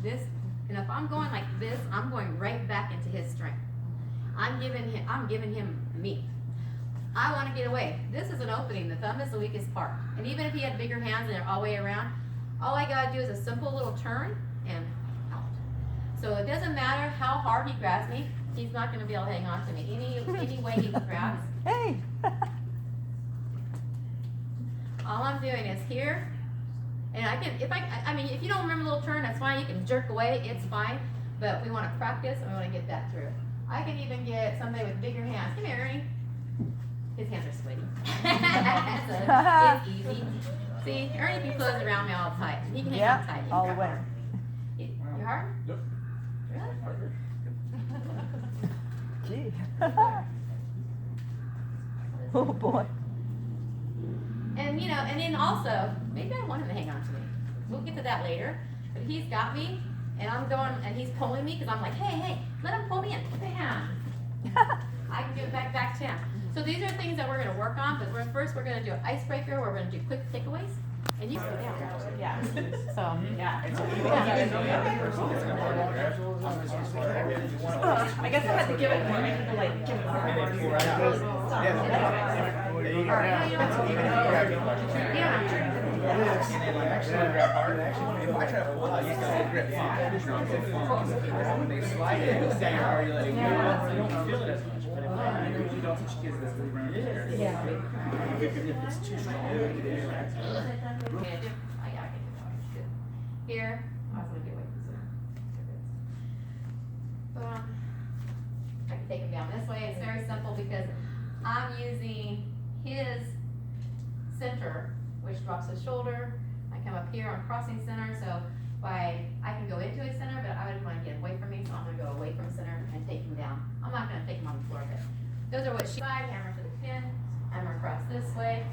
this, and if I'm going like this, I'm going right back into his strength. I'm giving him me. I want to get away. This is an opening. The thumb is the weakest part. And even if he had bigger hands and they're all the way around, all I gotta do is a simple little turn and out. So it doesn't matter how hard he grabs me, he's not gonna be able to hang on to me. Any way he grabs. Hey. All I'm doing is here, and I can, I mean, if you don't remember the little turn, that's fine. You can jerk away, it's fine. But we want to practice and we want to get that through. I can even get somebody with bigger hands. Come here, Ernie. His hands are sweaty. So it's easy. See, Ernie can close around me all tight. He can hang on tight. All the way. You hard? Yep. Really? Gee. Oh boy. And you know, and then also, maybe I want him to hang on to me. We'll get to that later. But he's got me, and I'm going, and he's pulling me because I'm like, hey, let him pull me in. Bam. I can do it back to him. So these are things that we're going to work on. But first, we're going to do an icebreaker. We're going to do quick takeaways. And you go down. Yeah. So yeah. I guess I had to give it more. Like give it more. Here, I was going to get away from this. I can take him down this way. It's very simple because I'm using his center, which drops his shoulder. I come up here, I'm crossing center, so I can go into his center, but I would want to get away from me, so I'm going to go away from center and take him down. I'm not going to take him on the floor, but those are what she side, hammer to the pin, hammer across this way.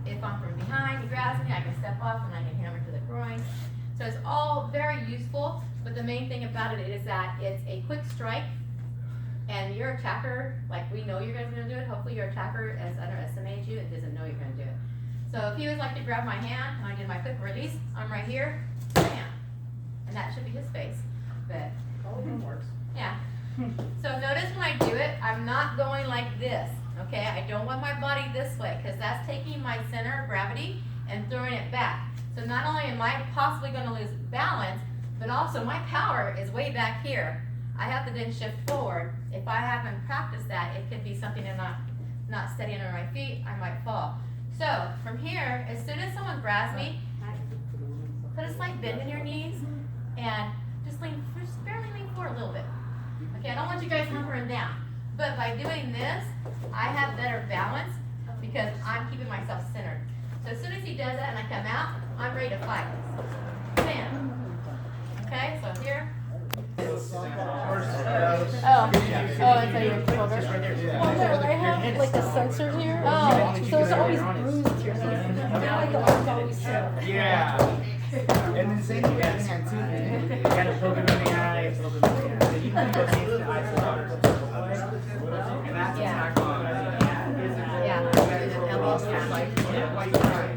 If I'm from behind, he grabs me, I can step off and I can hammer to the groin. So it's all very useful, but the main thing about it is that it's a quick strike, and your attacker, like we know you guys are going to do it, hopefully your attacker has underestimated you and doesn't know you're going to do it. So if he was like to grab my hand and I did my quick release, I'm right here, bam, and that should be his face, but Works. yeah. So notice when I do it, I'm not going like this, okay? I don't want my body this way because that's taking my center of gravity and throwing it back. So not only am I possibly going to lose balance, but also my power is way back here. I have to then shift forward. If I haven't practiced that, it could be something I'm not steady under my feet, I might fall. So from here, as soon as someone grabs me, put a slight bend in your knees and just barely lean forward a little bit. Okay, I don't want you guys hunkering down. But by doing this, I have better balance because I'm keeping myself centered. So as soon as he does that and I come out, I'm ready to fight. Bam. Okay, so here. Oh, it's on your shoulder. Oh no, I have like a sensor here. Oh, so it's always bruised here. So now like the arm's always sore. Yeah. And then same thing with the hand too. You gotta poke him in the eye. So you can go see the eyes water. And that's attack on.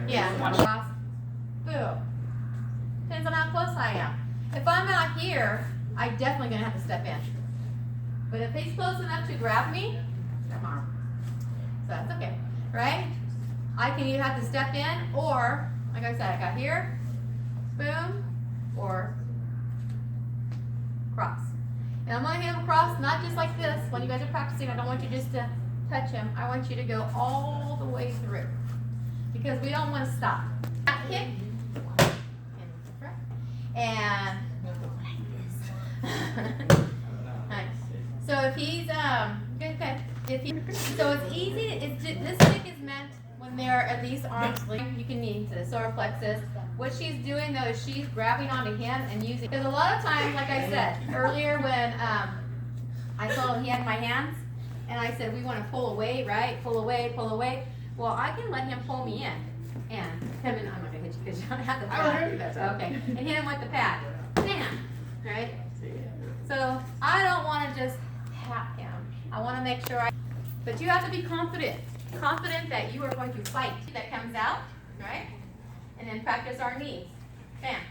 Yeah. Cross. Boom. Depends on how close I am. If I'm out here, I'm definitely gonna have to step in. But if he's close enough to grab me, come on. So that's okay, right? I can either have to step in or, like I said, I got here, boom, or cross. And I'm gonna hit him across, not just like this. When you guys are practicing, I don't want you just to touch him. I want you to go all the way through. Because we don't want to stop. Back kick. And nice. So if he's good. So it's easy. This kick is meant when they're at least arms length. You can knee to the solar plexus. What she's doing though is she's grabbing onto him and using. Because a lot of times, like I said earlier, when I saw he had my hands, and I said we want to pull away, right? Pull away, pull away. Well, I can let him pull me in and come in. I'm not gonna hit you because you don't have the pad. Okay, and hit him with the pad. Bam. Right. So I don't want to just tap him. I want to make sure but you have to be confident that you are going to fight. That comes out, right? And then practice our knees. Bam.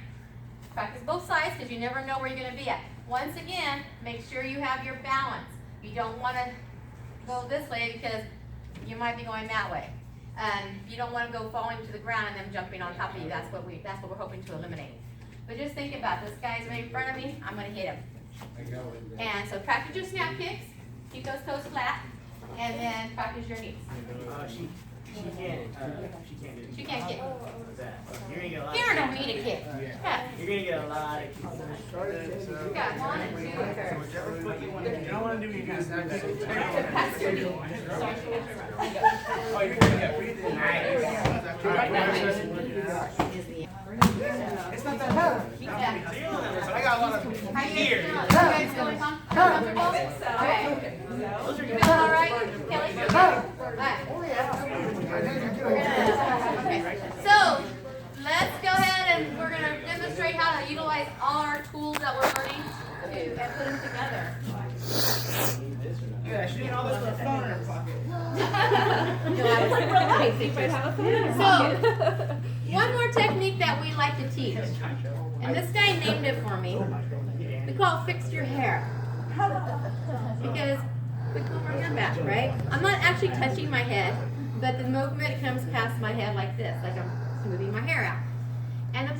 Practice both sides because you never know where you're gonna be at. Once again, make sure you have your balance. You don't wanna go this way because you might be going that way. You don't wanna go falling to the ground and then jumping on top of you. That's what we're hoping to eliminate. But just think about this guy's right in front of me, I'm gonna hit him. And so practice your snap kicks, keep those toes flat, and then practice your knees. She can't She can't kick. You're gonna get a lot. Karen don't need a kick. Yeah. You're gonna get a lot of kicks. You got 1 and 2 curves. You don't want to do me kind of snap kick. Practice your knees. Oh, you're gonna get breathing. It's not that hard. Yeah. I got a lot of How you here. guys feeling? You guys feeling comfortable? Okay. You feeling all right, Kelly? All right. Okay. So let's go ahead and we're gonna demonstrate how to utilize all our tools that we're learning and put them together. Yeah, she did all this with a phone in her pocket. So, one more technique that we like to teach, and this guy named it for me. We call it fix your hair. Because we comb our hair back, right? I'm not actually touching my head, but the movement comes past my head like this, like I'm smoothing my hair out. And the